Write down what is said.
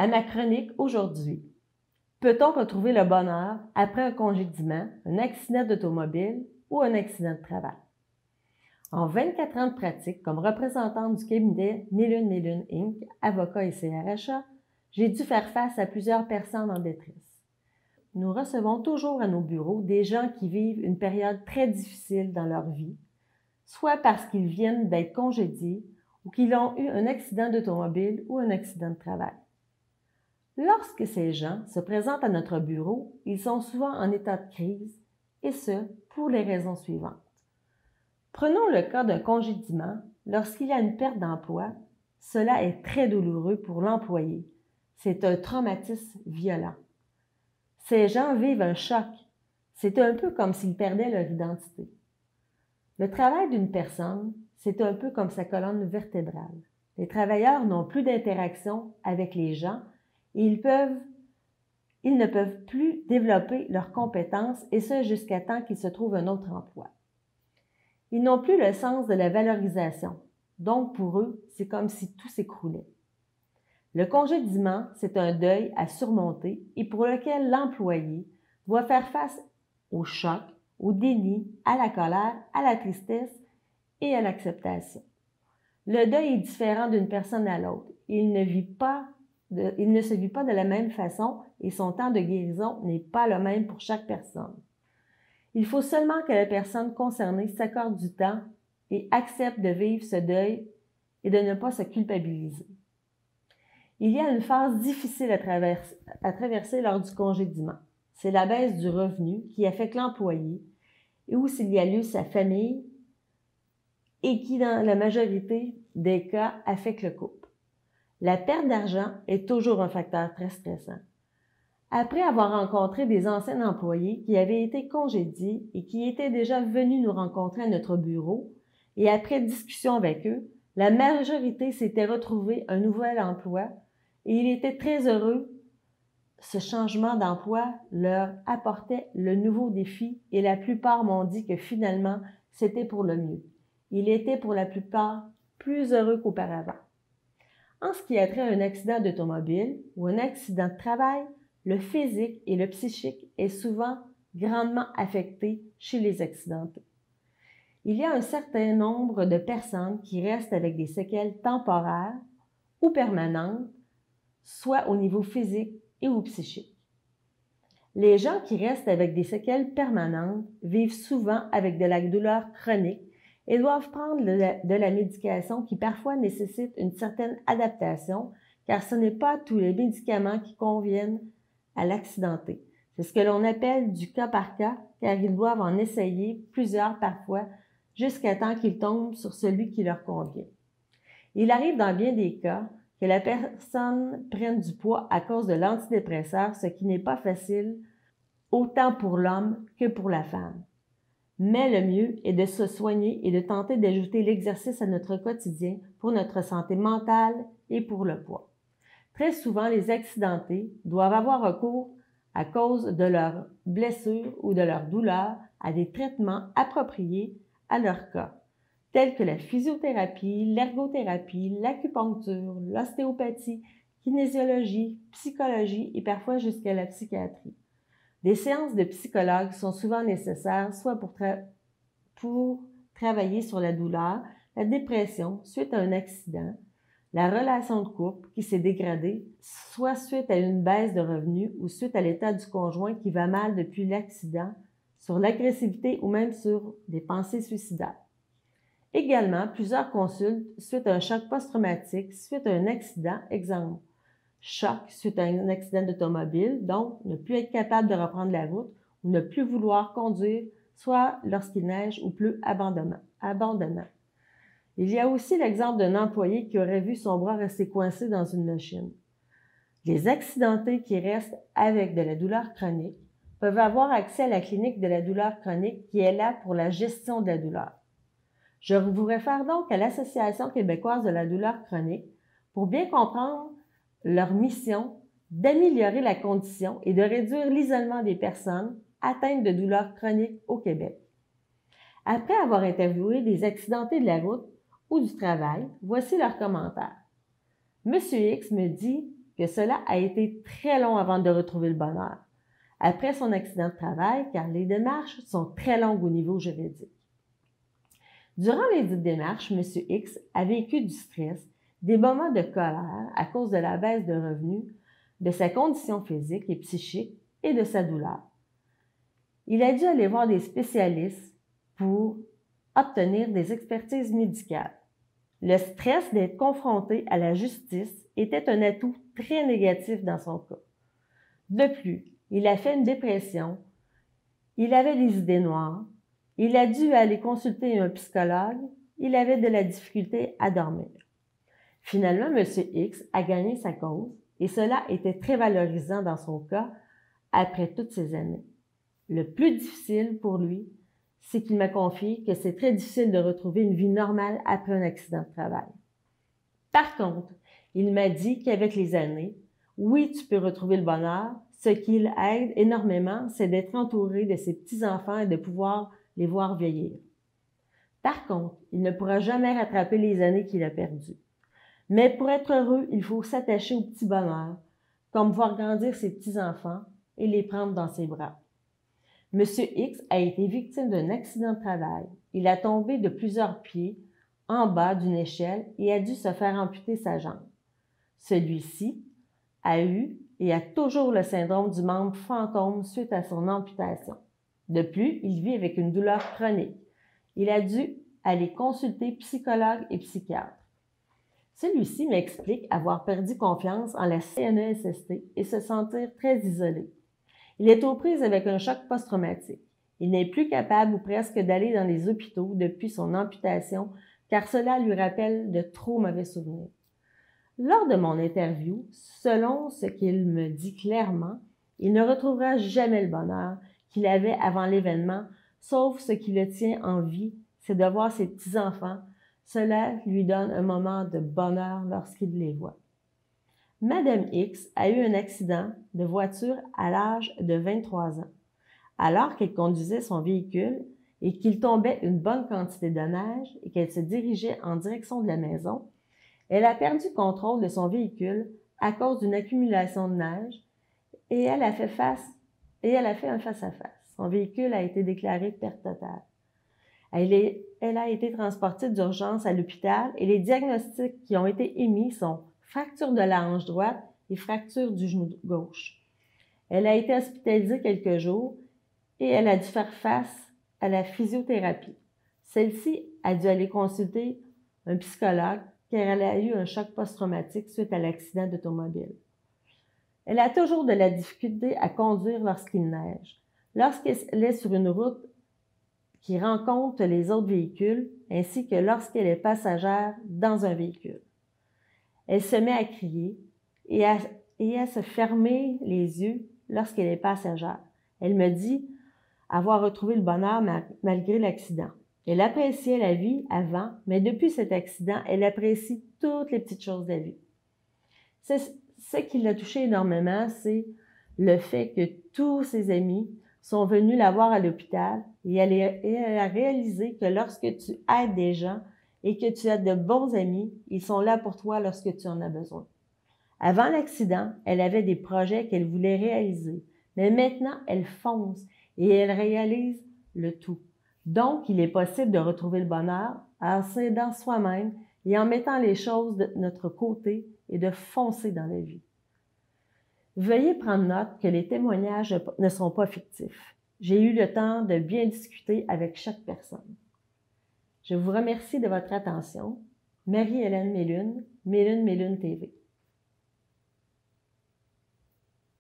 À ma chronique aujourd'hui, peut-on retrouver le bonheur après un congédiement, un accident d'automobile ou un accident de travail? En 24 ans de pratique comme représentante du cabinet Milune Milune Inc., avocat et CRHA, j'ai dû faire face à plusieurs personnes en détresse. Nous recevons toujours à nos bureaux des gens qui vivent une période très difficile dans leur vie, soit parce qu'ils viennent d'être congédiés ou qu'ils ont eu un accident d'automobile ou un accident de travail. Lorsque ces gens se présentent à notre bureau, ils sont souvent en état de crise, et ce, pour les raisons suivantes. Prenons le cas d'un congédiement. Lorsqu'il y a une perte d'emploi, cela est très douloureux pour l'employé. C'est un traumatisme violent. Ces gens vivent un choc. C'est un peu comme s'ils perdaient leur identité. Le travail d'une personne, c'est un peu comme sa colonne vertébrale. Les travailleurs n'ont plus d'interaction avec les gens et ils ne peuvent plus développer leurs compétences, et ce jusqu'à temps qu'ils se trouvent un autre emploi. Ils n'ont plus le sens de la valorisation. Donc, pour eux, c'est comme si tout s'écroulait. Le congédiement, c'est un deuil à surmonter et pour lequel l'employé doit faire face au choc, au déni, à la colère, à la tristesse et à l'acceptation. Le deuil est différent d'une personne à l'autre. Il ne se vit pas de la même façon et son temps de guérison n'est pas le même pour chaque personne. Il faut seulement que la personne concernée s'accorde du temps et accepte de vivre ce deuil et de ne pas se culpabiliser. Il y a une phase difficile à traverser lors du congédiement. C'est la baisse du revenu qui affecte l'employé et ou s'il y a lieu sa famille et qui, dans la majorité des cas, affecte le couple. La perte d'argent est toujours un facteur très stressant. Après avoir rencontré des anciens employés qui avaient été congédiés et qui étaient déjà venus nous rencontrer à notre bureau, et après discussion avec eux, la majorité s'était retrouvée un nouvel emploi et il était très heureux. Ce changement d'emploi leur apportait le nouveau défi et la plupart m'ont dit que finalement, c'était pour le mieux. Il était pour la plupart plus heureux qu'auparavant. En ce qui a trait à un accident d'automobile ou un accident de travail, le physique et le psychique est souvent grandement affecté chez les accidentés. Il y a un certain nombre de personnes qui restent avec des séquelles temporaires ou permanentes, soit au niveau physique et ou psychique. Les gens qui restent avec des séquelles permanentes vivent souvent avec de la douleur chronique et doivent prendre de la médication qui parfois nécessite une certaine adaptation, car ce n'est pas tous les médicaments qui conviennent à l'accidenté. C'est ce que l'on appelle du cas par cas, car ils doivent en essayer plusieurs parfois jusqu'à temps qu'ils tombent sur celui qui leur convient. Il arrive dans bien des cas que la personne prenne du poids à cause de l'antidépresseur, ce qui n'est pas facile autant pour l'homme que pour la femme. Mais le mieux est de se soigner et de tenter d'ajouter l'exercice à notre quotidien pour notre santé mentale et pour le poids. Très souvent, les accidentés doivent avoir recours, à cause de leurs blessures ou de leurs douleurs, à des traitements appropriés à leur cas, tels que la physiothérapie, l'ergothérapie, l'acupuncture, l'ostéopathie, kinésiologie, psychologie et parfois jusqu'à la psychiatrie. Des séances de psychologues sont souvent nécessaires, soit pour travailler sur la douleur, la dépression suite à un accident, la relation de couple qui s'est dégradée, soit suite à une baisse de revenus ou suite à l'état du conjoint qui va mal depuis l'accident, sur l'agressivité ou même sur des pensées suicidaires. Également, plusieurs consultent suite à un choc post-traumatique, suite à un accident, exemple, choc suite à un accident d'automobile, donc ne plus être capable de reprendre la route ou ne plus vouloir conduire, soit lorsqu'il neige ou pleut abandonnant. Il y a aussi l'exemple d'un employé qui aurait vu son bras rester coincé dans une machine. Les accidentés qui restent avec de la douleur chronique peuvent avoir accès à la clinique de la douleur chronique qui est là pour la gestion de la douleur. Je vous réfère donc à l'Association québécoise de la douleur chronique pour bien comprendre leur mission d'améliorer la condition et de réduire l'isolement des personnes atteintes de douleurs chroniques au Québec. Après avoir interviewé des accidentés de la route ou du travail, voici leurs commentaires. Monsieur X me dit que cela a été très long avant de retrouver le bonheur, après son accident de travail, car les démarches sont très longues au niveau juridique. Durant les dites démarches, M. X a vécu du stress, des moments de colère à cause de la baisse de revenus, de sa condition physique et psychique et de sa douleur. Il a dû aller voir des spécialistes pour obtenir des expertises médicales. Le stress d'être confronté à la justice était un atout très négatif dans son cas. De plus, il a fait une dépression, il avait des idées noires, il a dû aller consulter un psychologue, il avait de la difficulté à dormir. Finalement, M. X a gagné sa cause et cela était très valorisant dans son cas après toutes ces années. Le plus difficile pour lui, c'est qu'il m'a confié que c'est très difficile de retrouver une vie normale après un accident de travail. Par contre, il m'a dit qu'avec les années, oui, tu peux retrouver le bonheur. Ce qui l'aide énormément, c'est d'être entouré de ses petits-enfants et de pouvoir les voir vieillir. Par contre, il ne pourra jamais rattraper les années qu'il a perdues. Mais pour être heureux, il faut s'attacher au petit bonheur, comme voir grandir ses petits-enfants et les prendre dans ses bras. M. X a été victime d'un accident de travail. Il a tombé de plusieurs pieds en bas d'une échelle et a dû se faire amputer sa jambe. Celui-ci a eu et a toujours le syndrome du membre fantôme suite à son amputation. De plus, il vit avec une douleur chronique. Il a dû aller consulter psychologue et psychiatre. Celui-ci m'explique avoir perdu confiance en la CNESST et se sentir très isolé. Il est aux prises avec un choc post-traumatique. Il n'est plus capable ou presque d'aller dans les hôpitaux depuis son amputation car cela lui rappelle de trop mauvais souvenirs. Lors de mon interview, selon ce qu'il me dit clairement, il ne retrouvera jamais le bonheur qu'il avait avant l'événement, sauf ce qui le tient en vie, c'est de voir ses petits-enfants. Cela lui donne un moment de bonheur lorsqu'il les voit. Madame X a eu un accident de voiture à l'âge de 23 ans. Alors qu'elle conduisait son véhicule et qu'il tombait une bonne quantité de neige et qu'elle se dirigeait en direction de la maison, elle a perdu contrôle de son véhicule à cause d'une accumulation de neige et elle a fait un face-à-face. Son véhicule a été déclaré perte totale. Elle a été transportée d'urgence à l'hôpital et les diagnostics qui ont été émis sont fracture de la hanche droite et fracture du genou gauche. Elle a été hospitalisée quelques jours et elle a dû faire face à la physiothérapie. Celle-ci a dû aller consulter un psychologue car elle a eu un choc post-traumatique suite à l'accident d'automobile. Elle a toujours de la difficulté à conduire lorsqu'il neige. Lorsqu'elle est sur une route qui rencontre les autres véhicules, ainsi que lorsqu'elle est passagère dans un véhicule. Elle se met à crier et à se fermer les yeux lorsqu'elle est passagère. Elle me dit avoir retrouvé le bonheur malgré l'accident. Elle appréciait la vie avant, mais depuis cet accident, elle apprécie toutes les petites choses de la vie. Ce qui l'a touché énormément, c'est le fait que tous ses amis sont venus la voir à l'hôpital et elle a réalisé que lorsque tu aides des gens et que tu as de bons amis, ils sont là pour toi lorsque tu en as besoin. Avant l'accident, elle avait des projets qu'elle voulait réaliser, mais maintenant, elle fonce et elle réalise le tout. Donc, il est possible de retrouver le bonheur en s'aidant soi-même et en mettant les choses de notre côté et de foncer dans la vie. Veuillez prendre note que les témoignages ne sont pas fictifs. J'ai eu le temps de bien discuter avec chaque personne. Je vous remercie de votre attention. Marie-Hélène Mélune, Mélune TV.